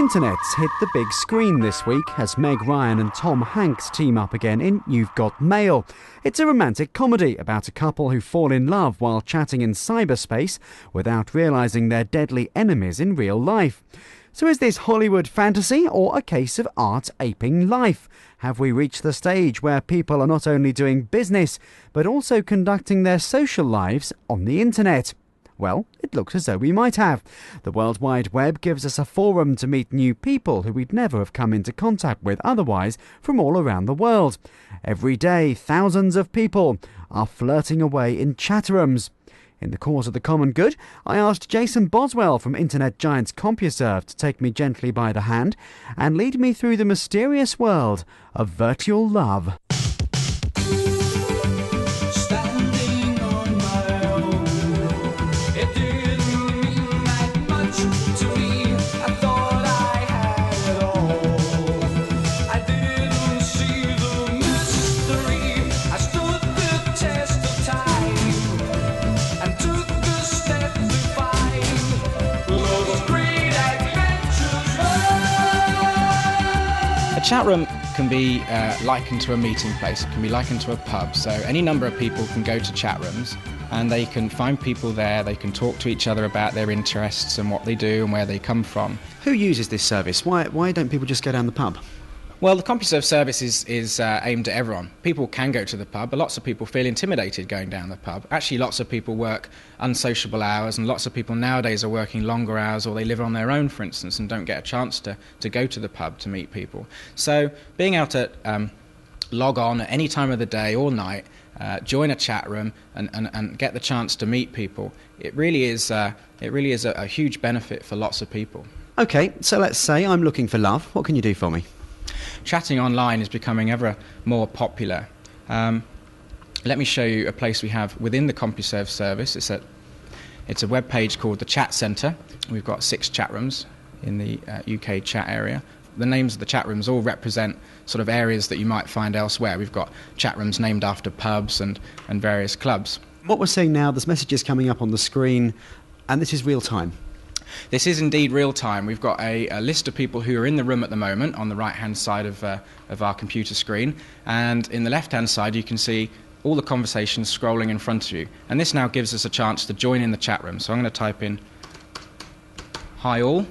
internet's hit the big screen this week as Meg Ryan and Tom Hanks team up again in You've Got Mail. It's a romantic comedy about a couple who fall in love while chatting in cyberspace without realising they're deadly enemies in real life. So is this Hollywood fantasy or a case of art aping life? Have we reached the stage where people are not only doing business but also conducting their social lives on the internet? Well, it looks as though we might have. The World Wide Web gives us a forum to meet new people who we'd never have come into contact with otherwise from all around the world. Every day, thousands of people are flirting away in chat rooms. In the cause of the common good, I asked Jason Boswell from internet giants CompuServe to take me gently by the hand and lead me through the mysterious world of virtual love. A chat room can be likened to a meeting place. It can be likened to a pub. So any number of people can go to chat rooms and they can find people there. They can talk to each other about their interests and what they do and where they come from. Who uses this service? Why don't people just go down the pub? Well, the CompuServe service is aimed at everyone. People can go to the pub, but lots of people feel intimidated going down the pub. Actually, lots of people work unsociable hours, and lots of people nowadays are working longer hours, or they live on their own, for instance, and don't get a chance to go to the pub to meet people. So being able to log on at any time of the day or night, join a chat room and get the chance to meet people, it really is a huge benefit for lots of people. OK, so let's say I'm looking for love. What can you do for me? Chatting online is becoming ever more popular. Let me show you a place we have within the CompuServe service. It's a web page called the Chat Centre. We've got 6 chat rooms in the UK chat area. The names of the chat rooms all represent sort of areas that you might find elsewhere. We've got chat rooms named after pubs and various clubs. What we're seeing now, there's messages coming up on the screen, and this is real time. This is indeed real time. We've got a list of people who are in the room at the moment on the right-hand side of our computer screen, and in the left-hand side you can see all the conversations scrolling in front of you. And this now gives us a chance to join in the chat room. So I'm going to type in "Hi all,"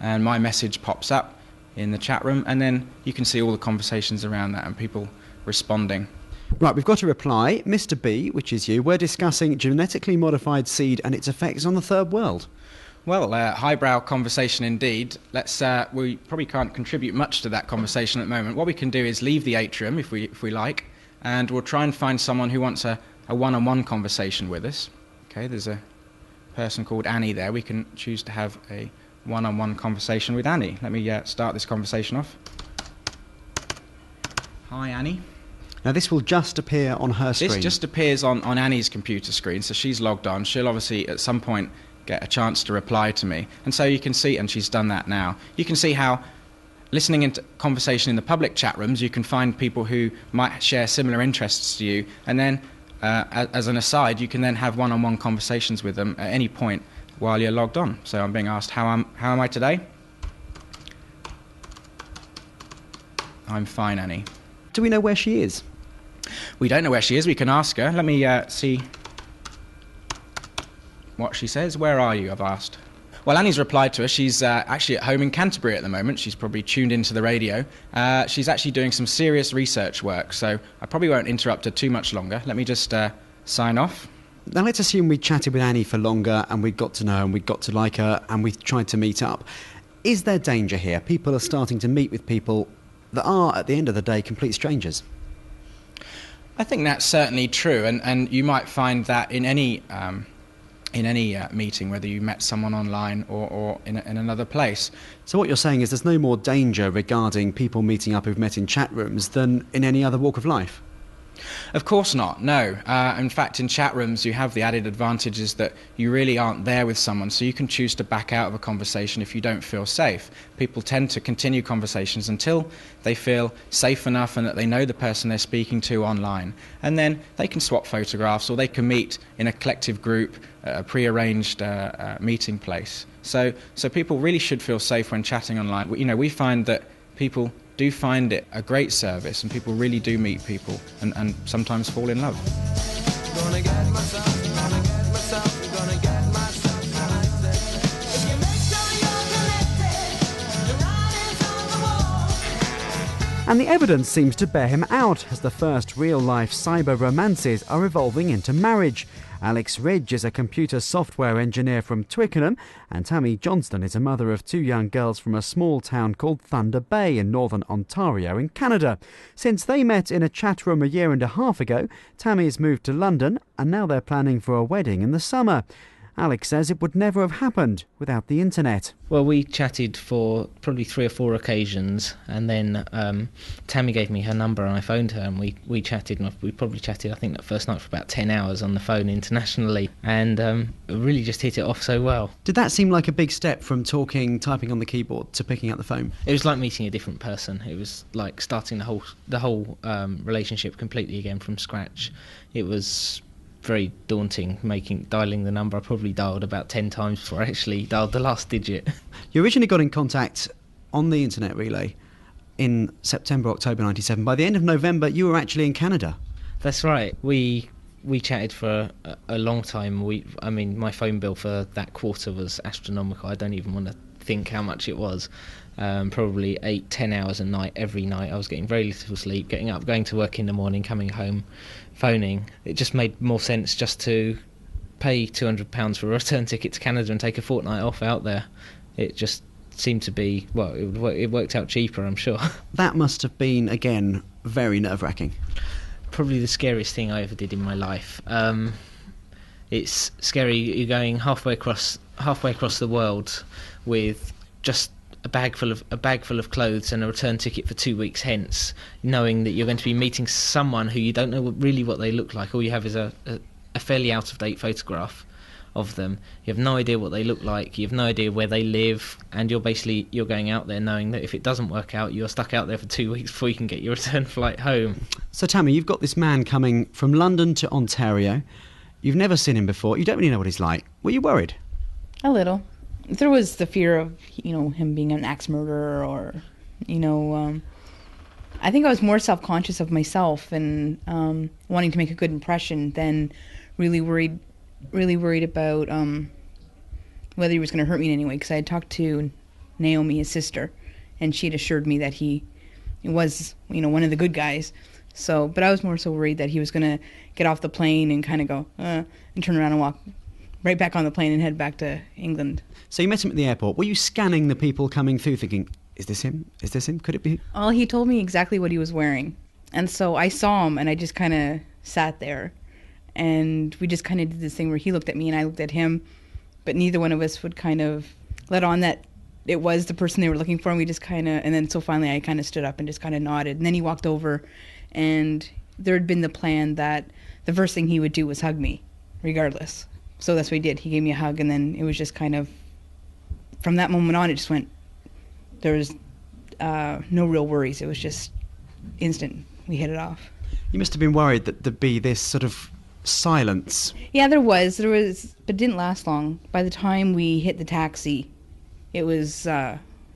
and my message pops up in the chat room, and then you can see all the conversations around that and people responding. Right, we've got a reply. Mr. B, which is you, we're discussing genetically modified seed and its effects on the third world. Well, highbrow conversation indeed. We probably can't contribute much to that conversation at the moment. What we can do is leave the atrium if we like, and we'll try and find someone who wants a one-on-one conversation with us. Okay, there's a person called Annie there. We can choose to have a one-on-one conversation with Annie. Let me start this conversation off. Hi, Annie. Now this will just appear on her screen. This just appears on Annie's computer screen, so she's logged on. She'll obviously at some point get a chance to reply to me. And so you can see, and she's done that now, you can see how listening into conversation in the public chat rooms, you can find people who might share similar interests to you, and then as an aside, you can then have one-on-one conversations with them at any point while you're logged on. So I'm being asked, how am I today? I'm fine, Annie. Do we know where she is? We don't know where she is. We can ask her. Let me see what she says. Where are you, I've asked. Well, Annie's replied to us. She's actually at home in Canterbury at the moment. She's probably tuned into the radio. She's actually doing some serious research work, so I probably won't interrupt her too much longer. Let me just sign off. Now let's assume we chatted with Annie for longer and we got to know and we got to like her and we tried to meet up. Is there danger here? People are starting to meet with people that are, at the end of the day, complete strangers. I think that's certainly true, and you might find that in any meeting, whether you met someone online or in another place. So what you're saying is there's no more danger regarding people meeting up who've met in chat rooms than in any other walk of life? Of course not, no. In fact, in chat rooms, you have the added advantages that you really aren't there with someone, so you can choose to back out of a conversation if you don't feel safe. People tend to continue conversations until they feel safe enough and that they know the person they're speaking to online. And then they can swap photographs, or they can meet in a collective group at a pre-arranged meeting place. So people really should feel safe when chatting online. We find that people do find it a great service, and people really do meet people and sometimes fall in love. Gonna get myself, gonna get myself, gonna get myself connected. If you make sure you're connected, the writing's on the wall. And the evidence seems to bear him out, as the first real-life cyber romances are evolving into marriage. Alex Ridge is a computer software engineer from Twickenham, and Tammy Johnston is a mother of 2 young girls from a small town called Thunder Bay in northern Ontario in Canada. Since they met in a chat room a year and a half ago, Tammy's moved to London, and now they're planning for a wedding in the summer. Alex says it would never have happened without the internet. Well, we chatted for probably 3 or 4 occasions, and then Tammy gave me her number and I phoned her, and we chatted, and we probably chatted, I think, that first night for about 10 hours on the phone internationally, and really just hit it off so well. Did that seem like a big step from typing on the keyboard, to picking up the phone? It was like meeting a different person. It was like starting the whole relationship completely again from scratch. It was very daunting dialing the number. I probably dialed about 10 times before I actually dialed the last digit. You originally got in contact on the internet relay in September, October 97. By the end of November, you were actually in Canada. That's right. We chatted for a long time. My phone bill for that quarter was astronomical. I don't even want to think how much it was. Probably 8-10 hours a night, every night. I was getting very little sleep, getting up, going to work in the morning, coming home, phoning. It just made more sense just to pay £200 for a return ticket to Canada and take a fortnight off out there. It just seemed to be, well, it worked out cheaper, I'm sure. That must have been, again, very nerve-wracking. Probably the scariest thing I ever did in my life. It's scary. You're going halfway across the world with just a bag full of clothes and a return ticket for 2 weeks hence, knowing that you're going to be meeting someone who you don't know really what they look like. All you have is a fairly out-of-date photograph of them. You have no idea what they look like, you have no idea where they live, and you're going out there knowing that if it doesn't work out, you're stuck out there for 2 weeks before you can get your return flight home. So Tammy, you've got this man coming from London to Ontario. You've never seen him before. You don't really know what he's like. Were you worried? A little. There was the fear of, him being an axe murderer, or, I think I was more self-conscious of myself and wanting to make a good impression than really worried about whether he was going to hurt me in any way, because I had talked to Naomi, his sister, and she had assured me that he was, one of the good guys. So, but I was more so worried that he was going to get off the plane and kind of go, and turn around and walk right back on the plane and head back to England. So you met him at the airport. Were you scanning the people coming through thinking, is this him? Is this him? Could it be? Well, he told me exactly what he was wearing. And so I saw him and I just kind of sat there. And we just kind of did this thing where he looked at me and I looked at him. But neither one of us would kind of let on that it was the person they were looking for. And we just kind of, and then so finally I kind of stood up and just kind of nodded. And then he walked over, and there had been the plan that the first thing he would do was hug me, regardless. So that's what he did. He gave me a hug, and then it was just kind of, from that moment on, it just went, there was no real worries. It was just instant. We hit it off. You must have been worried that there'd be this sort of silence. Yeah, there was, but it didn't last long. By the time we hit the taxi, it was,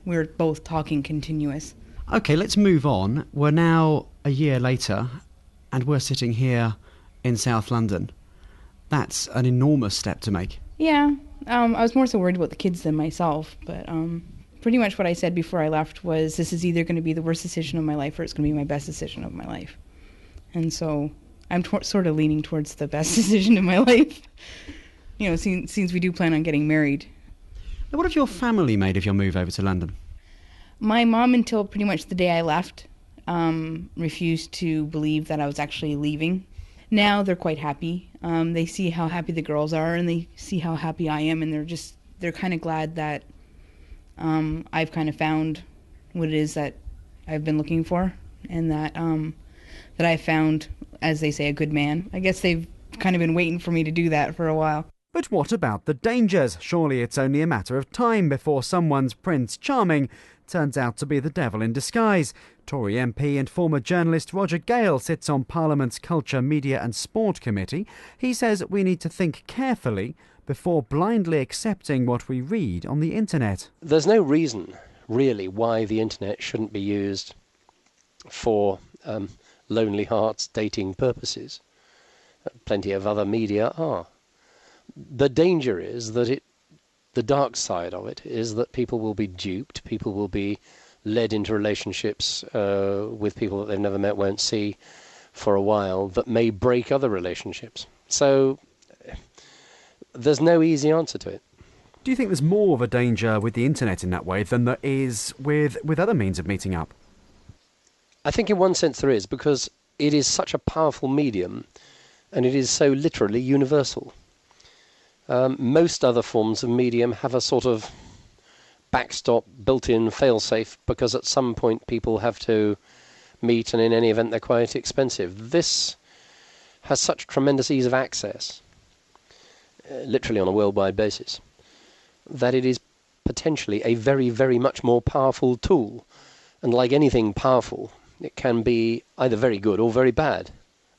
we were both talking continuous. Okay, let's move on. We're now a year later, and we're sitting here in South London. That's an enormous step to make. Yeah, I was more so worried about the kids than myself, but pretty much what I said before I left was, this is either going to be the worst decision of my life or it's going to be my best decision of my life. And so I'm sort of leaning towards the best decision of my life, since we do plan on getting married. Now, what have your family made of your move over to London? My mom, until pretty much the day I left, refused to believe that I was actually leaving. Now they're quite happy. They see how happy the girls are, and they see how happy I am, and they're kind of glad that I've kind of found what it is that I've been looking for, and that that I found, as they say, a good man. I guess they've kind of been waiting for me to do that for a while. But what about the dangers? Surely it's only a matter of time before someone's Prince Charming turns out to be the devil in disguise. Tory MP and former journalist Roger Gale sits on Parliament's Culture, Media and Sport Committee. He says we need to think carefully before blindly accepting what we read on the internet. There's no reason, really, why the internet shouldn't be used for lonely hearts dating purposes. Plenty of other media are. The danger is that the dark side of it is that people will be duped, people will be led into relationships with people that they've never met, won't see for a while, that may break other relationships. So there's no easy answer to it. Do you think there's more of a danger with the internet in that way than there is with other means of meeting up? I think in one sense there is, because it is such a powerful medium and it is so literally universal. Most other forms of medium have a sort of backstop, built-in fail-safe, because at some point people have to meet, and in any event they're quite expensive. This has such tremendous ease of access, literally on a worldwide basis, that it is potentially a very, very much more powerful tool. And like anything powerful, it can be either very good or very bad.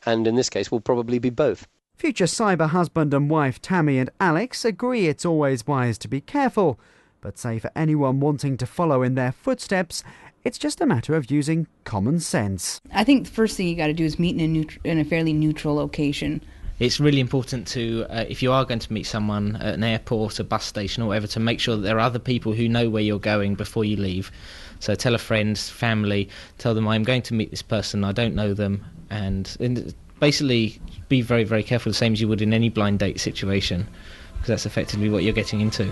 And in this case will probably be both. Future cyber husband and wife Tammy and Alex agree it's always wise to be careful, but say for anyone wanting to follow in their footsteps, it's just a matter of using common sense. I think the first thing you got to do is meet in a fairly neutral location. It's really important to, if you are going to meet someone at an airport, a bus station or whatever, to make sure that there are other people who know where you're going before you leave. So tell a friend, family, tell them I'm going to meet this person, I don't know them, and basically be very, very careful, the same as you would in any blind date situation, because that's effectively what you're getting into.